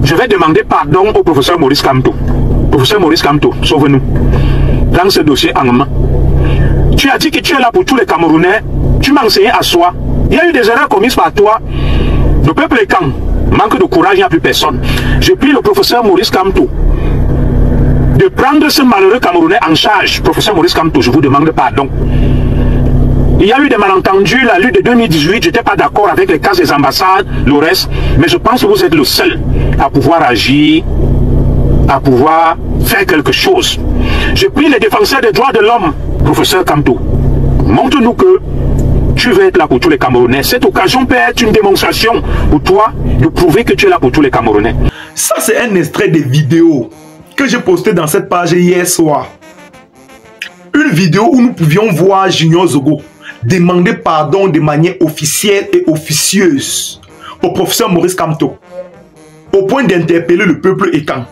Je vais demander pardon au professeur Maurice Kamto. Professeur Maurice Kamto, sauve-nous. Dans ce dossier en main. Tu as dit que tu es là pour tous les Camerounais. Tu m'as enseigné à soi. Il y a eu des erreurs commises par toi. Le peuple est calme. Manque de courage, il n'y a plus personne. Je prie le professeur Maurice Kamto de prendre ce malheureux Camerounais en charge. Professeur Maurice Kamto, je vous demande pardon. Il y a eu des malentendus, la lutte de 2018, je n'étais pas d'accord avec les cas des ambassades, le reste, mais je pense que vous êtes le seul à pouvoir agir, à pouvoir faire quelque chose. Je prie les défenseurs des droits de l'homme, professeur Kamto, montre-nous que tu veux être là pour tous les Camerounais. Cette occasion peut être une démonstration pour toi de prouver que tu es là pour tous les Camerounais. Ça, c'est un extrait des vidéos que j'ai posté dans cette page hier soir. Une vidéo où nous pouvions voir Junior Zogo demander pardon de manière officielle et officieuse au professeur Maurice Kamto, au point d'interpeller le peuple écan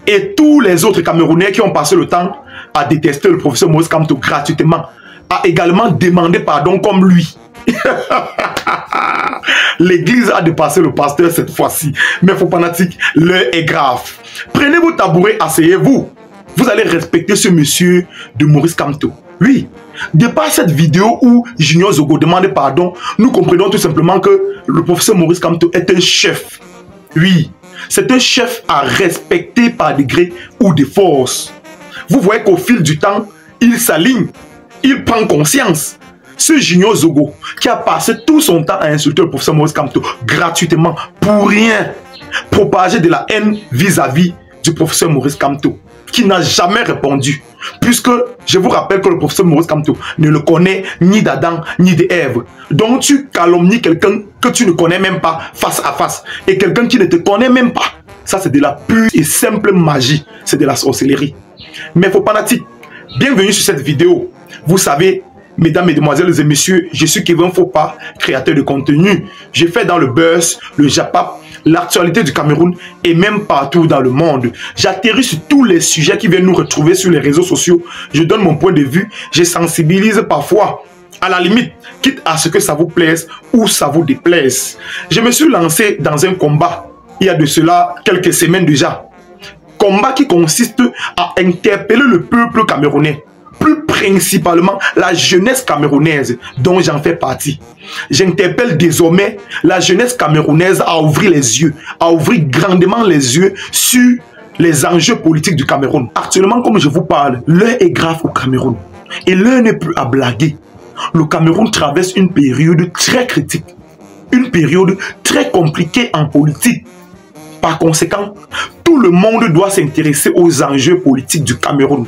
et tous les autres Camerounais qui ont passé le temps à détester le professeur Maurice Kamto gratuitement, a également demandé pardon comme lui. L'église a dépassé le pasteur cette fois-ci. Mais faux fanatiques, l'heure est grave. Prenez vos tabourets, asseyez-vous. Vous allez respecter ce monsieur de Maurice Kamto. Oui, de par cette vidéo où Junior Zogo demande pardon, nous comprenons tout simplement que le professeur Maurice Kamto est un chef. Oui, c'est un chef à respecter par degré ou de force. Vous voyez qu'au fil du temps, il s'aligne, il prend conscience. Ce Junior Zogo qui a passé tout son temps à insulter le professeur Maurice Kamto gratuitement pour rien, propager de la haine vis-à-vis du professeur Maurice Kamto, qui n'a jamais répondu, puisque je vous rappelle que le professeur Maurice Kamto ne le connaît ni d'Adam ni d'Ève. Donc tu calomnies quelqu'un que tu ne connais même pas face à face, et quelqu'un qui ne te connaît même pas. Ça, c'est de la pure et simple magie, c'est de la sorcellerie. Mais faux fanatiques, bienvenue sur cette vidéo. Vous savez, mesdames, mesdemoiselles et messieurs, je suis Kevin Fopa, créateur de contenu. Je fais dans le buzz, le Japap, l'actualité du Cameroun et même partout dans le monde. J'atterris sur tous les sujets qui viennent nous retrouver sur les réseaux sociaux. Je donne mon point de vue, je sensibilise parfois, à la limite, quitte à ce que ça vous plaise ou ça vous déplaise. Je me suis lancé dans un combat, il y a de cela quelques semaines déjà. Combat qui consiste à interpeller le peuple camerounais. Plus principalement la jeunesse camerounaise dont j'en fais partie. J'interpelle désormais la jeunesse camerounaise à ouvrir les yeux, à ouvrir grandement les yeux sur les enjeux politiques du Cameroun. Actuellement, comme je vous parle, l'heure est grave au Cameroun et l'heure n'est plus à blaguer. Le Cameroun traverse une période très critique, une période très compliquée en politique. Par conséquent, tout le monde doit s'intéresser aux enjeux politiques du Cameroun.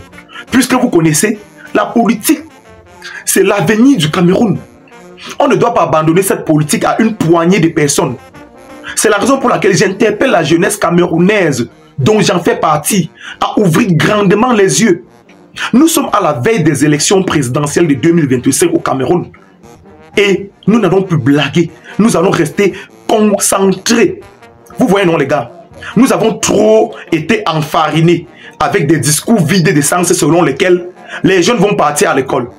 Puisque vous connaissez, la politique, c'est l'avenir du Cameroun. On ne doit pas abandonner cette politique à une poignée de personnes. C'est la raison pour laquelle j'interpelle la jeunesse camerounaise, dont j'en fais partie, à ouvrir grandement les yeux. Nous sommes à la veille des élections présidentielles de 2025 au Cameroun. Et nous n'allons plus blaguer. Nous allons rester concentrés. Vous voyez, non, les gars? Nous avons trop été enfarinés avec des discours vidés de sens selon lesquels les jeunes vont partir à l'école.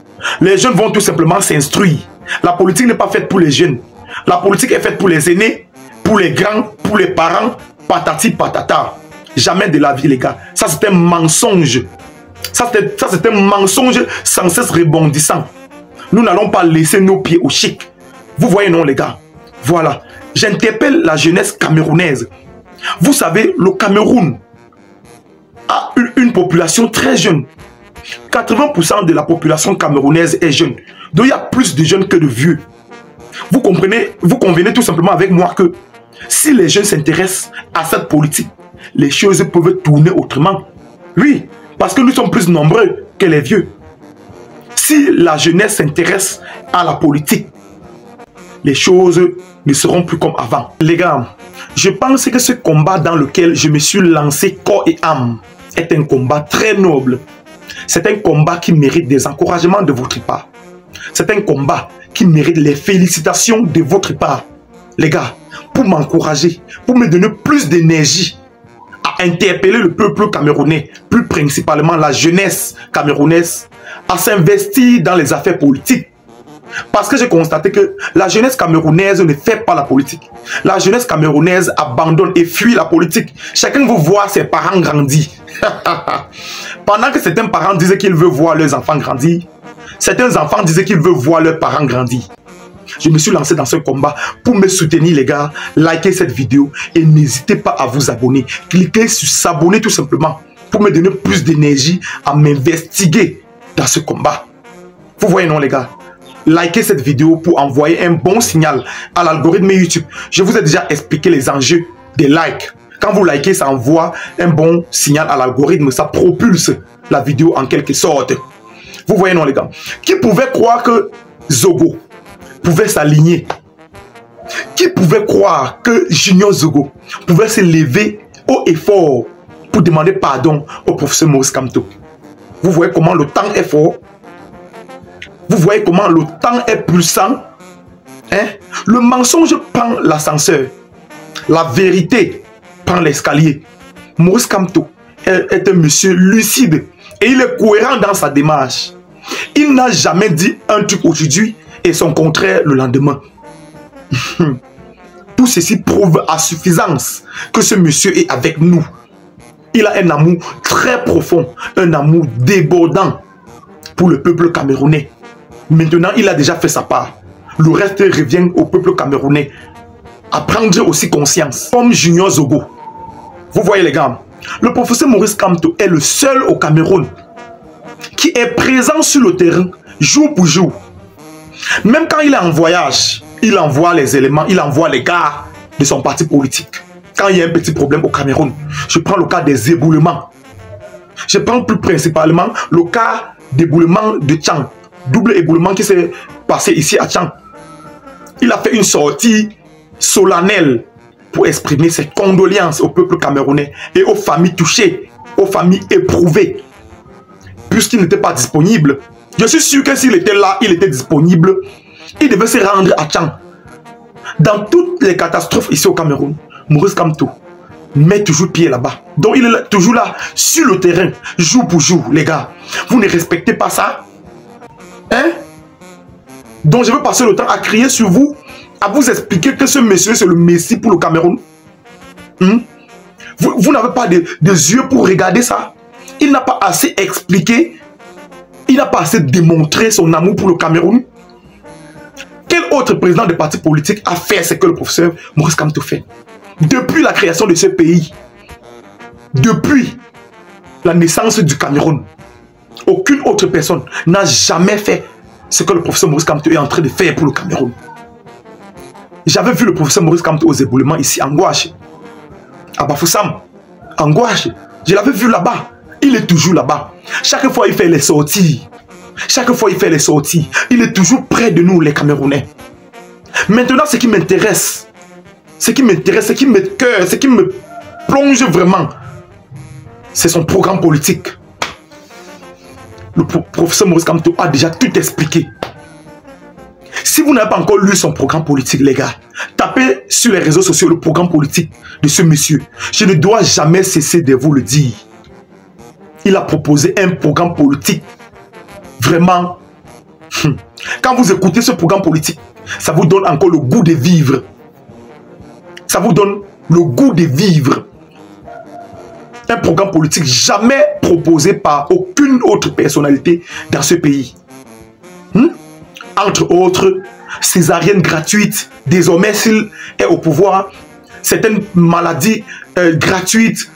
Les jeunes vont tout simplement s'instruire. La politique n'est pas faite pour les jeunes. La politique est faite pour les aînés, pour les grands, pour les parents, patati patata. Jamais de la vie, les gars. Ça, c'est un mensonge. Ça, c'est un mensonge sans cesse rebondissant. Nous n'allons pas laisser nos pieds au chic. Vous voyez, non, les gars? Voilà. J'interpelle la jeunesse camerounaise. Vous savez, le Cameroun a une population très jeune. 80% de la population camerounaise est jeune. Donc il y a plus de jeunes que de vieux. Vous comprenez, vous convenez tout simplement avec moi que si les jeunes s'intéressent à cette politique, les choses peuvent tourner autrement. Oui, parce que nous sommes plus nombreux que les vieux. Si la jeunesse s'intéresse à la politique, les choses ne seront plus comme avant. Les gars, je pense que ce combat dans lequel je me suis lancé corps et âme est un combat très noble. C'est un combat qui mérite des encouragements de votre part. C'est un combat qui mérite les félicitations de votre part. Les gars, pour m'encourager, pour me donner plus d'énergie à interpeller le peuple camerounais, plus principalement la jeunesse camerounaise, à s'investir dans les affaires politiques. Parce que j'ai constaté que la jeunesse camerounaise ne fait pas la politique. La jeunesse camerounaise abandonne et fuit la politique. Chacun veut voir ses parents grandir. Pendant que certains parents disaient qu'ils veulent voir leurs enfants grandir, certains enfants disaient qu'ils veulent voir leurs parents grandir. Je me suis lancé dans ce combat pour me soutenir, les gars. Likez cette vidéo et n'hésitez pas à vous abonner. Cliquez sur s'abonner tout simplement pour me donner plus d'énergie à m'investiguer dans ce combat. Vous voyez, non, les gars? Likez cette vidéo pour envoyer un bon signal à l'algorithme YouTube. Je vous ai déjà expliqué les enjeux des likes. Quand vous likez, ça envoie un bon signal à l'algorithme. Ça propulse la vidéo en quelque sorte. Vous voyez, non, les gars? Qui pouvait croire que Zogo pouvait s'aligner? Qui pouvait croire que Junior Zogo pouvait se lever haut et fort pour demander pardon au professeur Maurice Kamto? Vous voyez comment le temps est fort? Vous voyez comment le temps est puissant? Hein? Le mensonge prend l'ascenseur. La vérité prend l'escalier. Maurice Kamto est un monsieur lucide et il est cohérent dans sa démarche. Il n'a jamais dit un truc aujourd'hui et son contraire le lendemain. Tout ceci prouve à suffisance que ce monsieur est avec nous. Il a un amour très profond, un amour débordant pour le peuple camerounais. Maintenant, il a déjà fait sa part. Le reste revient au peuple camerounais à prendre aussi conscience. Comme Junior Zogo. Vous voyez, les gars, le professeur Maurice Kamto est le seul au Cameroun qui est présent sur le terrain jour pour jour. Même quand il est en voyage, il envoie les éléments, il envoie les gars de son parti politique. Quand il y a un petit problème au Cameroun, je prends le cas des éboulements. Je prends plus principalement le cas d'éboulement de Tchang. Double éboulement qui s'est passé ici à Tchang. Il a fait une sortie solennelle pour exprimer ses condoléances au peuple camerounais et aux familles touchées, aux familles éprouvées. Puisqu'il n'était pas disponible, je suis sûr que s'il était là, il était disponible, il devait se rendre à Tchang. Dans toutes les catastrophes ici au Cameroun, Maurice Kamto met toujours pied là-bas. Donc il est toujours là, sur le terrain, jour pour jour, les gars. Vous ne respectez pas ça? Hein? Donc je vais passer le temps à crier sur vous, à vous expliquer que ce monsieur c'est le Messie pour le Cameroun. Vous n'avez pas des yeux pour regarder ça. Il n'a pas assez expliqué, il n'a pas assez démontré son amour pour le Cameroun. Quel autre président de parti politique a fait ce que le professeur Maurice Kamto fait? Depuis la création de ce pays, depuis la naissance du Cameroun, aucune autre personne n'a jamais fait ce que le professeur Maurice Kamto est en train de faire pour le Cameroun. J'avais vu le professeur Maurice Kamto aux éboulements ici, en Gouache, à Bafoussam, en Gouache. Je l'avais vu là-bas. Il est toujours là-bas. Chaque fois, il fait les sorties. Chaque fois, il fait les sorties. Il est toujours près de nous, les Camerounais. Maintenant, ce qui m'intéresse, ce qui me cœur, ce qui me plonge vraiment, c'est son programme politique. Le professeur Maurice Kamto a déjà tout expliqué. Si vous n'avez pas encore lu son programme politique, les gars, tapez sur les réseaux sociaux le programme politique de ce monsieur. Je ne dois jamais cesser de vous le dire. Il a proposé un programme politique. Vraiment. Quand vous écoutez ce programme politique, ça vous donne encore le goût de vivre. Ça vous donne le goût de vivre. Un programme politique jamais proposé par aucune autre personnalité dans ce pays. Entre autres, césarienne gratuite. Désormais, s'il est au pouvoir, certaines maladies gratuites.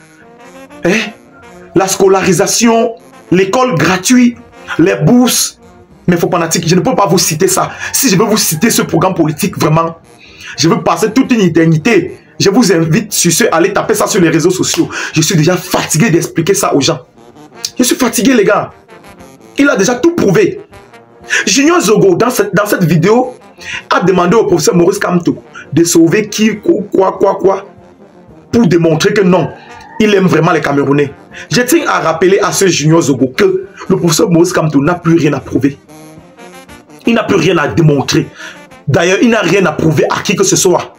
La scolarisation, l'école gratuite, les bourses. Mais il faut pas je ne peux pas vous citer ça. Si je veux vous citer ce programme politique, vraiment, je veux passer toute une éternité. Je vous invite sur ce, à aller taper ça sur les réseaux sociaux. Je suis déjà fatigué d'expliquer ça aux gens. Je suis fatigué, les gars. Il a déjà tout prouvé. Junior Zogo, dans cette vidéo, a demandé au professeur Maurice Kamto de sauver qui, quoi, pour démontrer que non, il aime vraiment les Camerounais. Je tiens à rappeler à ce Junior Zogo que le professeur Maurice Kamto n'a plus rien à prouver. Il n'a plus rien à démontrer. D'ailleurs, il n'a rien à prouver à qui que ce soit.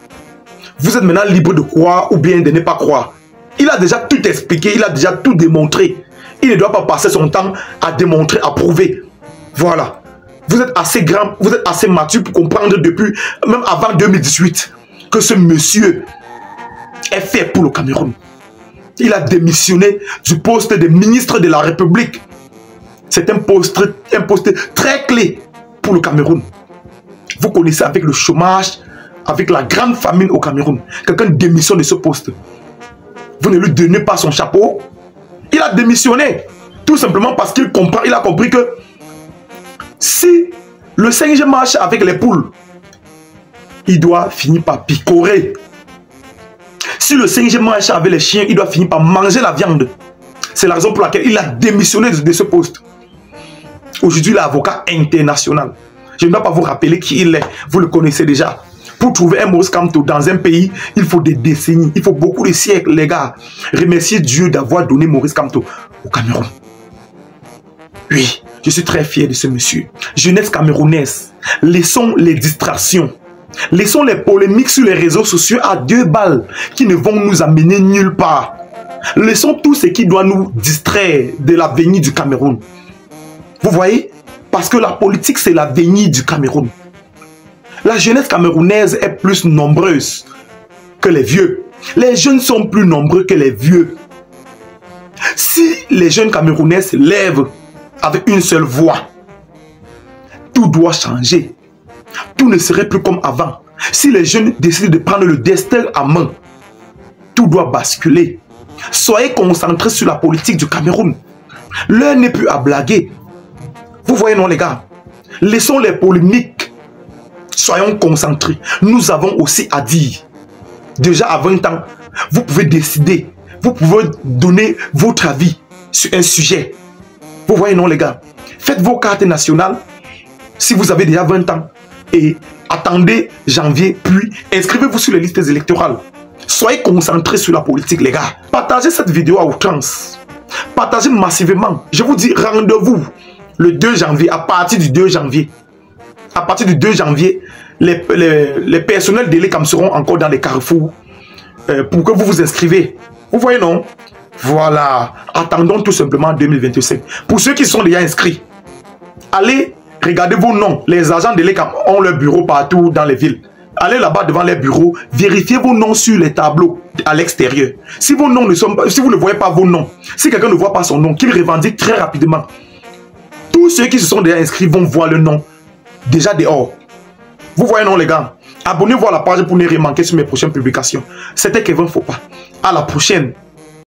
Vous êtes maintenant libre de croire ou bien de ne pas croire. Il a déjà tout expliqué, il a déjà tout démontré. Il ne doit pas passer son temps à démontrer, à prouver. Voilà. Vous êtes assez grand, vous êtes assez mature pour comprendre depuis, même avant 2018, que ce monsieur est fait pour le Cameroun. Il a démissionné du poste de ministre de la République. C'est un poste très clé pour le Cameroun. Vous connaissez, avec le chômage, avec la grande famine au Cameroun, quelqu'un démissionne de ce poste. Vous ne lui donnez pas son chapeau. Il a démissionné. Tout simplement parce qu'il comprend, il a compris que si le singe marche avec les poules, il doit finir par picorer. Si le singe marche avec les chiens, il doit finir par manger la viande. C'est la raison pour laquelle il a démissionné de ce poste. Aujourd'hui, il est avocat international. Je ne dois pas vous rappeler qui il est. Vous le connaissez déjà. Pour trouver un Maurice Kamto dans un pays, il faut des décennies, il faut beaucoup de siècles, les gars. Remerciez Dieu d'avoir donné Maurice Kamto au Cameroun. Oui, je suis très fier de ce monsieur. Jeunesse camerounaise, laissons les distractions. Laissons les polémiques sur les réseaux sociaux à 2 balles qui ne vont nous amener nulle part. Laissons tout ce qui doit nous distraire de l'avenir du Cameroun. Vous voyez? Parce que la politique, c'est l'avenir du Cameroun. La jeunesse camerounaise est plus nombreuse que les vieux. Les jeunes sont plus nombreux que les vieux. Si les jeunes camerounais se lèvent avec une seule voix, tout doit changer. Tout ne serait plus comme avant. Si les jeunes décident de prendre le destin à main, tout doit basculer. Soyez concentrés sur la politique du Cameroun. L'heure n'est plus à blaguer. Vous voyez, non, les gars? Laissons les polémiques. Soyons concentrés. Nous avons aussi à dire. Déjà à 20 ans, vous pouvez décider. Vous pouvez donner votre avis sur un sujet. Vous voyez, non, les gars? Faites vos cartes nationales si vous avez déjà 20 ans. Et attendez janvier, puis inscrivez-vous sur les listes électorales. Soyez concentrés sur la politique, les gars. Partagez cette vidéo à outrance. Partagez massivement. Je vous dis, rendez-vous le 2 janvier, à partir du 2 janvier. À partir du 2 janvier, les personnels d'Elecam seront encore dans les carrefours pour que vous vous inscrivez. Vous voyez, non? Voilà. Attendons tout simplement 2025. Pour ceux qui sont déjà inscrits, allez regarder vos noms. Les agents d'Elecam ont leur bureau partout dans les villes. Allez là-bas devant les bureaux, vérifiez vos noms sur les tableaux à l'extérieur. Si vos noms ne sont pas, si vous ne voyez pas vos noms, si quelqu'un ne voit pas son nom, qu'il revendique très rapidement. Tous ceux qui se sont déjà inscrits vont voir le nom déjà dehors. Vous voyez, non, les gars? Abonnez-vous à la page pour ne rien manquer sur mes prochaines publications. C'était Kevin Fopa. À la prochaine.